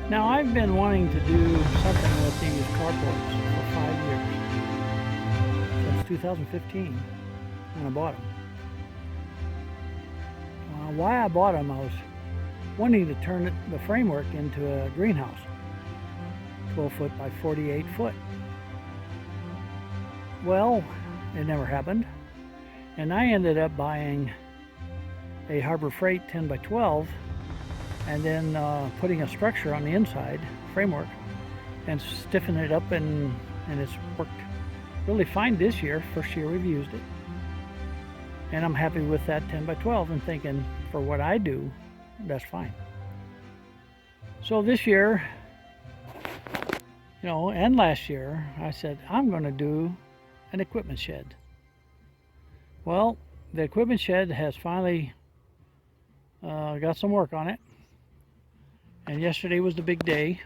Now I've been wanting to do something with these carports for 5 years, since 2015 when I bought them. Why I bought them, I was wanting to turn the framework into a greenhouse, 12 foot by 48 foot. Well, it never happened, and I ended up buying a Harbor Freight 10 by 12 and then putting a structure on the inside, framework, and stiffen it up, and it's worked really fine this year. First year we've used it. And I'm happy with that 10 by 12 and thinking for what I do, that's fine. So this year, and last year, I said, I'm gonna do an equipment shed. Well, the equipment shed has finally got some work on it. And yesterday was the big day.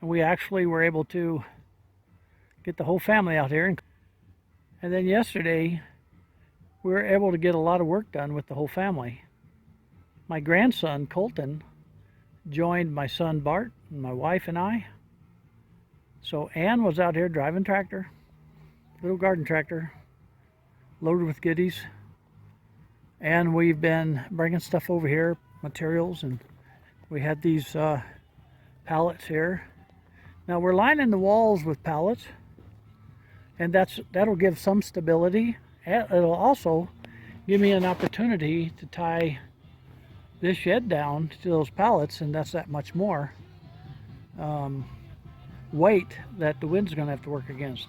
And we actually were able to get the whole family out here. And then yesterday, we were able to get a lot of work done with the whole family. My grandson, Colton, joined my son, Bart, and my wife and I. So Ann was out here driving tractor, little garden tractor, loaded with goodies. And we've been bringing stuff over here, materials, and we had these pallets here. Now we're lining the walls with pallets, and that'll give some stability. It'll also give me an opportunity to tie this shed down to those pallets, and that's that much more weight that the wind's going to have to work against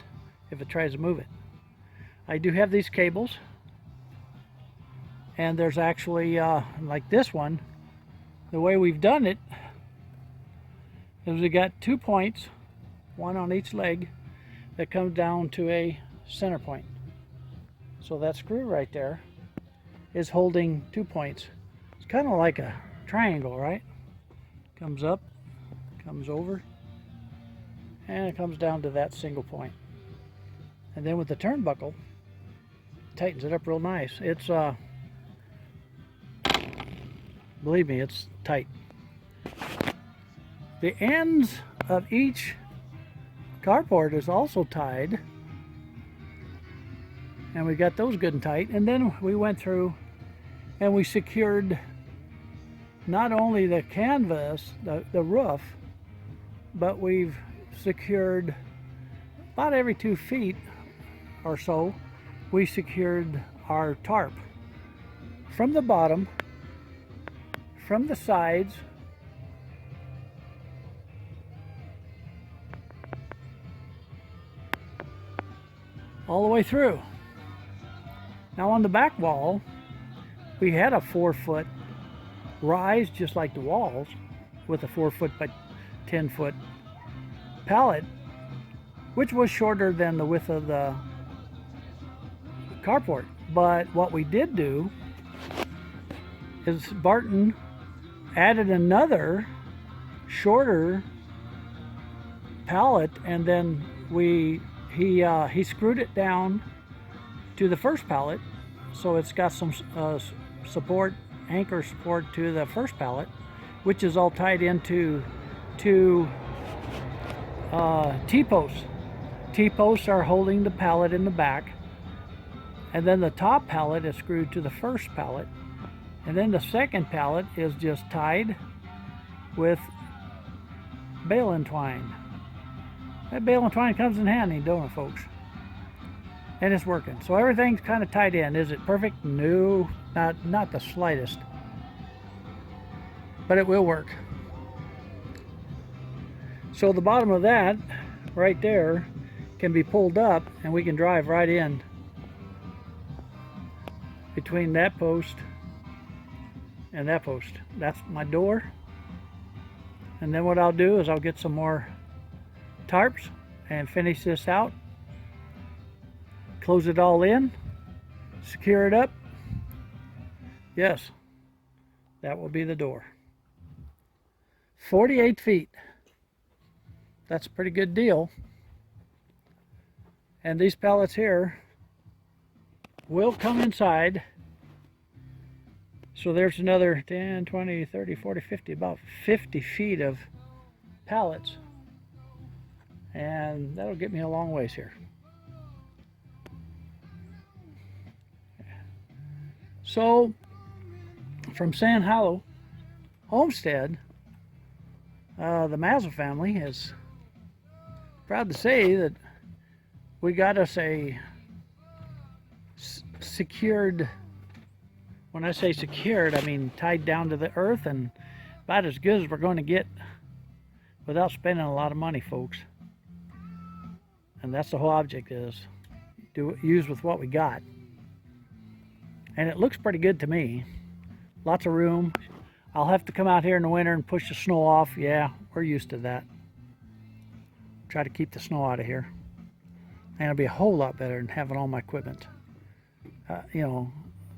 if it tries to move it. I do have these cables, and there's actually like this one. The way we've done it is we got 2 points, one on each leg, that comes down to a center point. So that screw right there is holding 2 points. It's kind of like a triangle, right? Comes up, comes over, and it comes down to that single point. And then with the turnbuckle, tightens it up real nice. It's believe me, it's tight. The ends of each carport is also tied, and we got those good and tight. And then we went through and we secured not only the canvas, the roof, but we've secured about every 2 feet or so, we secured our tarp from the bottom, from the sides, all the way through. Now on the back wall, we had a 4 foot rise, just like the walls, with a 4 foot by 10 foot pallet, which was shorter than the width of the carport. But what we did do is Barton added another shorter pallet, and then he screwed it down to the first pallet, so it's got some support, anchor support to the first pallet, which is all tied into 2 T-posts. T-posts are holding the pallet in the back, and then the top pallet is screwed to the first pallet, and then the second pallet is just tied with baling twine. That baling twine comes in handy, don't it, folks? And it's working. So everything's kind of tied in. Is it perfect? No, not the slightest. But it will work. So the bottom of that right there can be pulled up, and we can drive right in between that post and that post. That's my door. And then what I'll do is I'll get some more tarps and finish this out, close it all in, secure it up. Yes, that will be the door. 48 feet. That's a pretty good deal. And these pallets here will come inside So there's another 10, 20, 30, 40, 50, about 50 feet of pallets. And that'll get me a long ways here. So from Sand Hollow Homestead, the Mazza family is proud to say that we got us a secured, when I say secured, I mean tied down to the earth, and about as good as we're going to get without spending a lot of money, folks. And that's the whole object, is use with what we got. And it looks pretty good to me. Lots of room. I'll have to come out here in the winter and push the snow off. Yeah, we're used to that. Try to keep the snow out of here. And it'll be a whole lot better than having all my equipment, you know,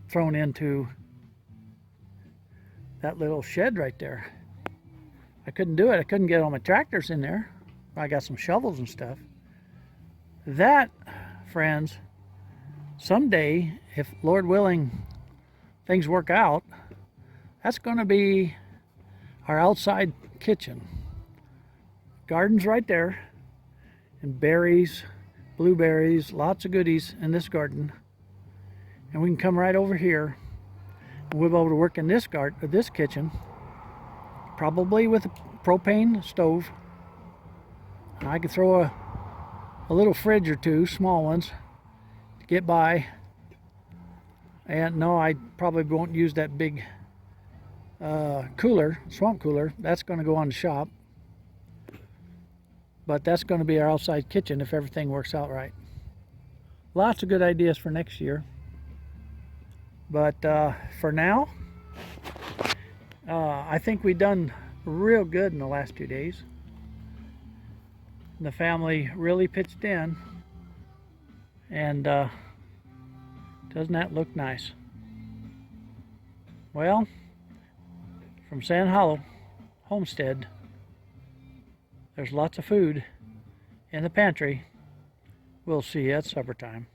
thrown into that little shed right there. I couldn't do it. I couldn't get all my tractors in there. I got some shovels and stuff. That, friends, someday, if Lord willing, things work out, that's going to be our outside kitchen. Garden's right there, and berries, blueberries, lots of goodies in this garden. And we can come right over here, and we'll be able to work in this garden, this kitchen, probably with a propane stove. And I could throw a little fridge or two, small ones, to get by. And no, I probably won't use that big cooler, swamp cooler. That's going to go on the shop. But that's going to be our outside kitchen if everything works out right. Lots of good ideas for next year. But for now, I think we've done real good in the last 2 days. The family really pitched in. And doesn't that look nice? Well, from Sand Hollow Homestead, there's lots of food in the pantry. We'll see you at supper time.